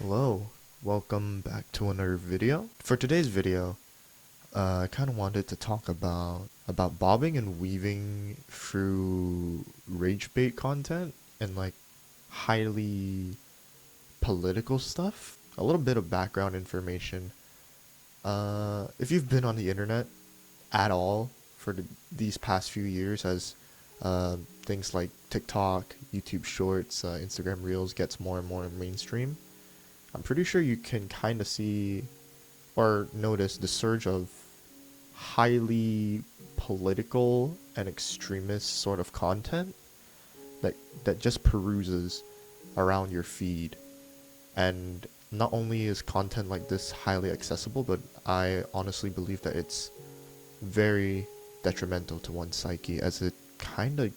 Hello, welcome back to another video. For today's video, I kind of wanted to talk about bobbing and weaving through rage bait content and like highly political stuff. A little bit of background information. If you've been on the internet at all for these past few years, as things like TikTok, YouTube Shorts, Instagram Reels gets more and more mainstream, I'm pretty sure you can kind of see or notice the surge of highly political and extremist sort of content that just peruses around your feed. And not only is content like this highly accessible, but I honestly believe that it's very detrimental to one's psyche, as it kind of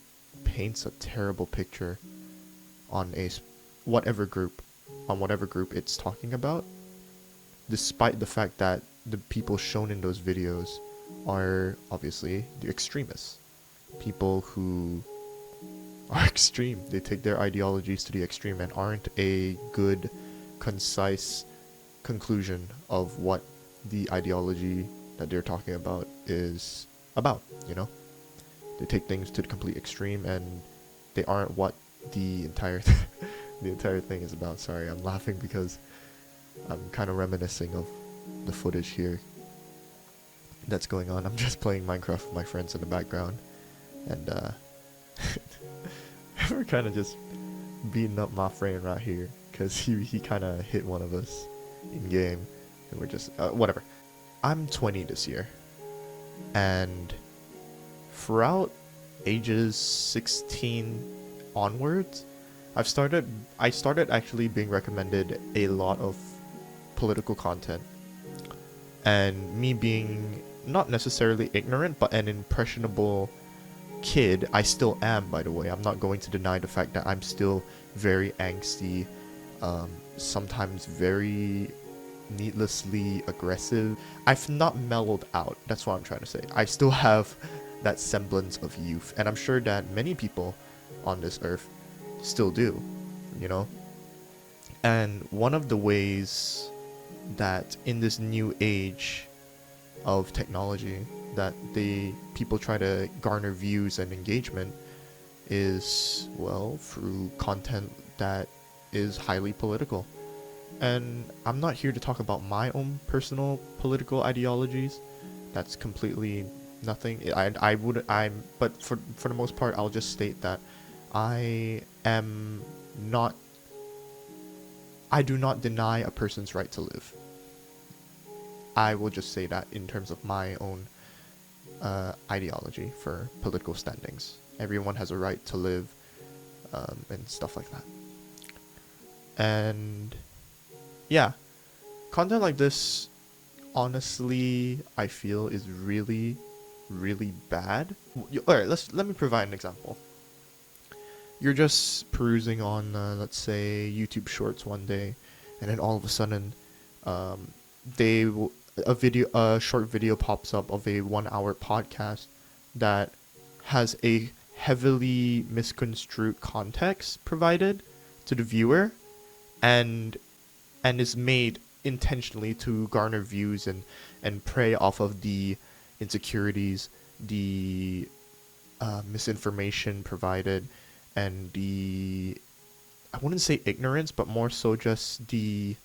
paints a terrible picture on whatever group on whatever group it's talking about, despite the fact that the people shown in those videos are obviously the extremists. People who are extreme. They take their ideologies to the extreme and aren't a good, concise conclusion of what the ideology that they're talking about is about, you know? They take things to the complete extreme and they aren't what the entire the entire thing is about. Sorry, I'm laughing because I'm kind of reminiscing of the footage here that's going on. I'm just playing Minecraft with my friends in the background, and we're kind of just beating up my friend right here because he kind of hit one of us in game, and we're just whatever. I'm 20 this year, and throughout ages 16 onwards, I started actually being recommended a lot of political content, and me being not necessarily ignorant but an impressionable kid. I still am, by the way. I'm not going to deny the fact that I'm still very angsty, sometimes very needlessly aggressive. I've not mellowed out, that's what I'm trying to say. I still have that semblance of youth, and I'm sure that many people on this earth still do, you know? And one of the ways that in this new age of technology that people try to garner views and engagement is, well, through content that is highly political. And I'm not here to talk about my own personal political ideologies. That's completely nothing. But for the most part, I'll just state that I am not. I do not deny a person's right to live. I will just say that in terms of my own ideology for political standings. Everyone has a right to live, and stuff like that. And yeah, content like this, honestly, I feel is really, really bad. Alright, let me provide an example. You're just perusing on, let's say, YouTube Shorts one day, and then all of a sudden, they will, a short video pops up of a 1 hour podcast that has a heavily misconstrued context provided to the viewer, and is made intentionally to garner views and prey off of the insecurities, the misinformation provided, and the, I wouldn't say ignorance, but more so just the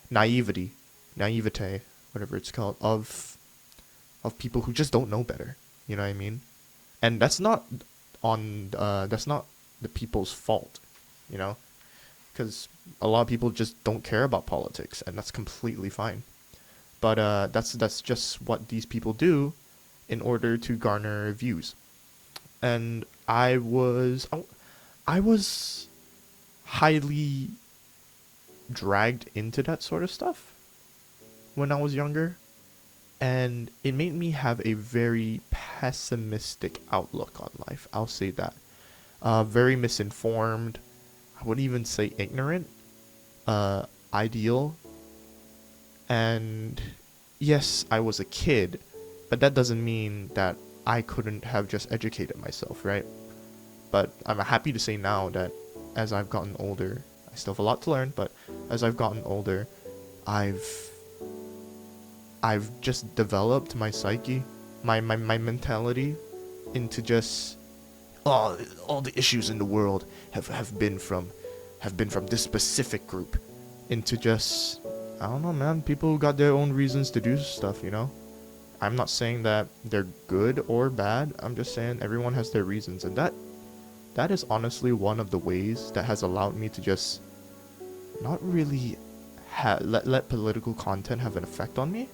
naivete, whatever it's called, of people who just don't know better. You know what I mean? And that's not that's not the people's fault, you know, because a lot of people just don't care about politics, and that's completely fine. But that's just what these people do in order to garner views. And I was highly dragged into that sort of stuff when I was younger, and it made me have a very pessimistic outlook on life. I'll say that. Very misinformed. I would even say ignorant. Ideal. And yes, I was a kid, but that doesn't mean that I couldn't have just educated myself, right? But I'm happy to say now that as I've gotten older, I still have a lot to learn, but as I've gotten older, I've just developed my psyche, my mentality into just, oh, all the issues in the world have been from this specific group, into just, I don't know, man, people who got their own reasons to do stuff, you know? I'm not saying that they're good or bad. I'm just saying everyone has their reasons, and that is honestly one of the ways that has allowed me to just not really let political content have an effect on me.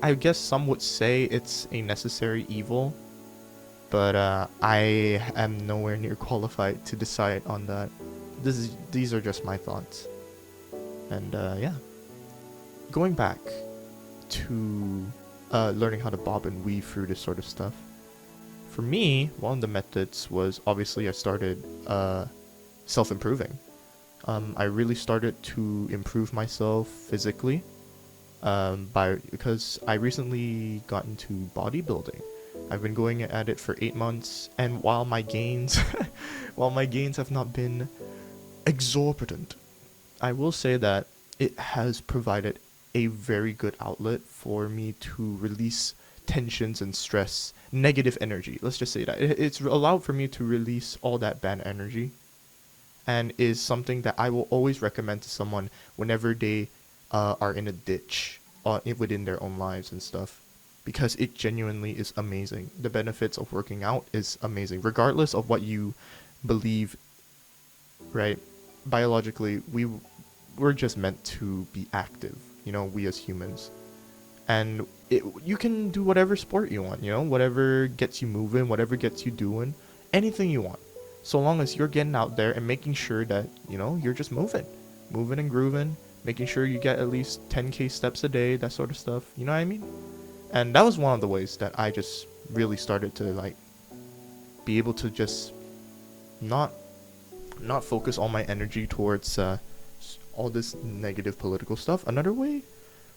I guess some would say it's a necessary evil, but I am nowhere near qualified to decide on that. These are just my thoughts. And yeah. Going back to learning how to bob and weave through this sort of stuff. For me, one of the methods was, obviously, I started self-improving. I really started to improve myself physically because I recently got into bodybuilding. I've been going at it for 8 months, and while my gains have not been exorbitant, I will say that it has provided a very good outlet for me to release tensions and stress, negative energy. Let's just say that. It's allowed for me to release all that bad energy, and is something that I will always recommend to someone whenever they are in a ditch within their own lives and stuff, because it genuinely is amazing. The benefits of working out is amazing, regardless of what you believe, right? Biologically, we're just meant to be active, you know, we as humans. And you can do whatever sport you want, you know, whatever gets you moving, whatever gets you doing, anything you want. So long as you're getting out there and making sure that, you know, you're just moving and grooving, making sure you get at least 10k steps a day, that sort of stuff, you know what I mean? And that was one of the ways that I just really started to, like, be able to just not focus all my energy towards all this negative political stuff. Another way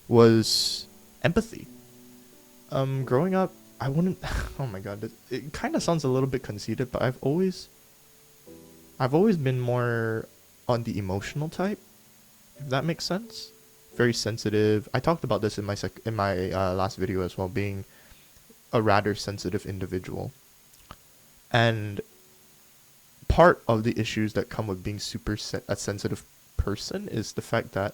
was empathy. Growing up, I wouldn't oh my god, it kind of sounds a little bit conceited, but I've always been more on the emotional type, if that makes sense. Very sensitive. I talked about this in my last video as well, being a rather sensitive individual. And part of the issues that come with being a sensitive person is the fact that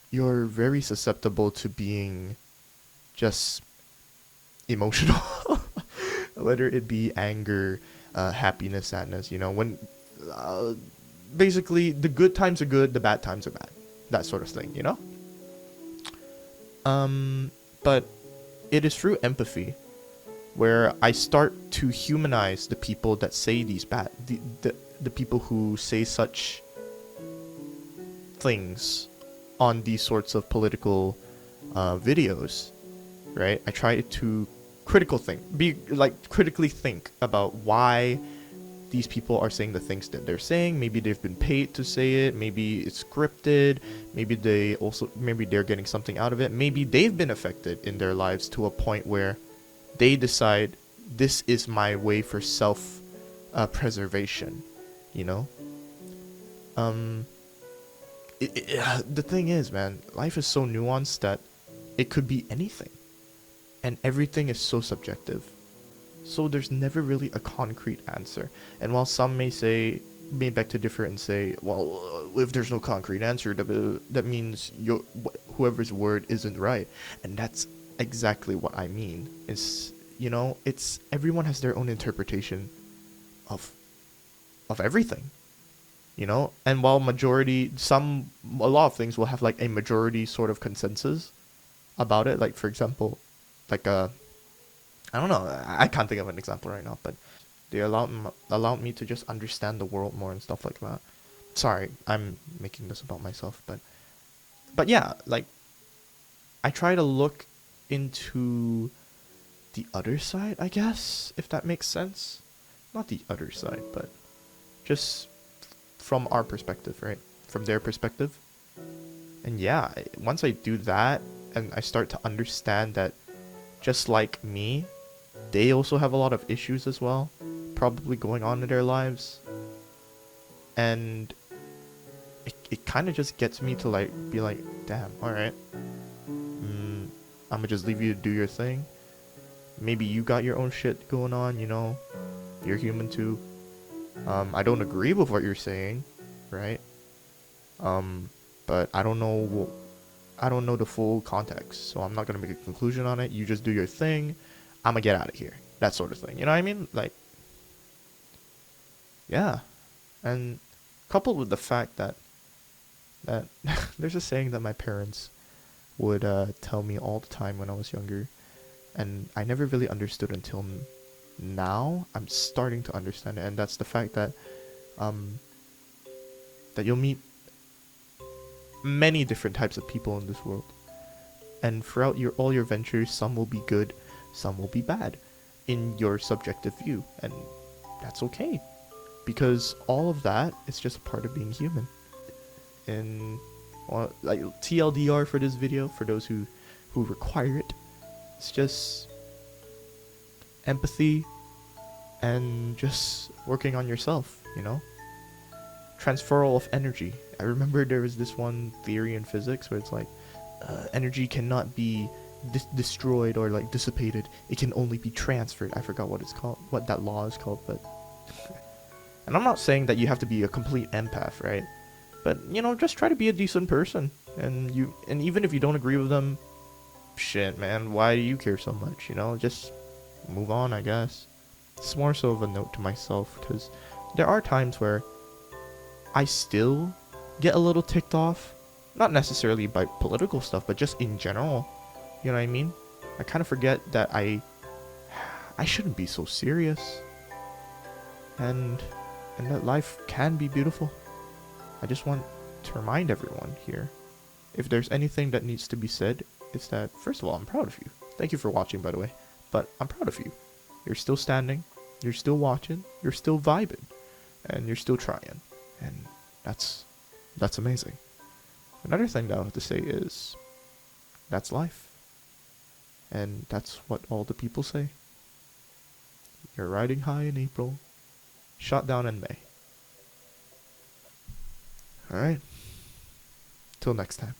you're very susceptible to being just emotional, whether it be anger, happiness, sadness, you know, when basically the good times are good, the bad times are bad, that sort of thing, you know. But it is through empathy where I start to humanize the people that say these the people who say such things on these sorts of political videos, right? I try to critically think about why these people are saying the things that they're saying. Maybe they've been paid to say it, maybe it's scripted, maybe they're getting something out of it, maybe they've been affected in their lives to a point where they decide this is my way for self preservation, you know. The thing is, man, life is so nuanced that it could be anything, and everything is so subjective. So there's never really a concrete answer. And while some may beg to differ and say, well, if there's no concrete answer, that means whoever's word isn't right. And that's exactly what I mean. It's, you know, it's everyone has their own interpretation of everything, you know. And while a lot of things will have like a majority sort of consensus about it, like for example, like I don't know, I can't think of an example right now, but they allowed me to just understand the world more and stuff like that. Sorry, I'm making this about myself, but yeah, like, I try to look into the other side, I guess, if that makes sense. Not the other side, but just from our perspective, right? From their perspective. And yeah, once I do that, and I start to understand that just like me, they also have a lot of issues as well, probably going on in their lives. And it kind of just gets me to like be like, damn, all right, I'm gonna just leave you to do your thing. Maybe you got your own shit going on, you know, you're human too. I don't agree with what you're saying, right? But I don't know the full context, so I'm not gonna make a conclusion on it. You just do your thing. I'm gonna get out of here. That sort of thing. You know what I mean? Like, yeah. And coupled with the fact that there's a saying that my parents would tell me all the time when I was younger, and I never really understood until now. I'm starting to understand it, and that's the fact that that you'll meet many different types of people in this world, and throughout all your ventures, some will be good, some will be bad, in your subjective view, and that's okay, because all of that is just a part of being human. And like TLDR for this video, for those who require it, it's just empathy and just working on yourself, you know? Transferal of energy. I remember there was this one theory in physics where it's like, energy cannot be destroyed or like dissipated. It can only be transferred. I forgot what it's called, what that law is called, but... And I'm not saying that you have to be a complete empath, right? But, you know, just try to be a decent person. And even if you don't agree with them, shit, man, why do you care so much, you know? Just move on, I guess. It's more so of a note to myself, because there are times where I still get a little ticked off. Not necessarily by political stuff, but just in general. You know what I mean? I kind of forget that I shouldn't be so serious. And that life can be beautiful. I just want to remind everyone here, if there's anything that needs to be said, it's that, first of all, I'm proud of you. Thank you for watching, by the way. But I'm proud of you. You're still standing, you're still watching, you're still vibing, and you're still trying. And that's amazing. Another thing that I have to say is, that's life. And that's what all the people say. You're riding high in April, shot down in May. Alright. Till next time.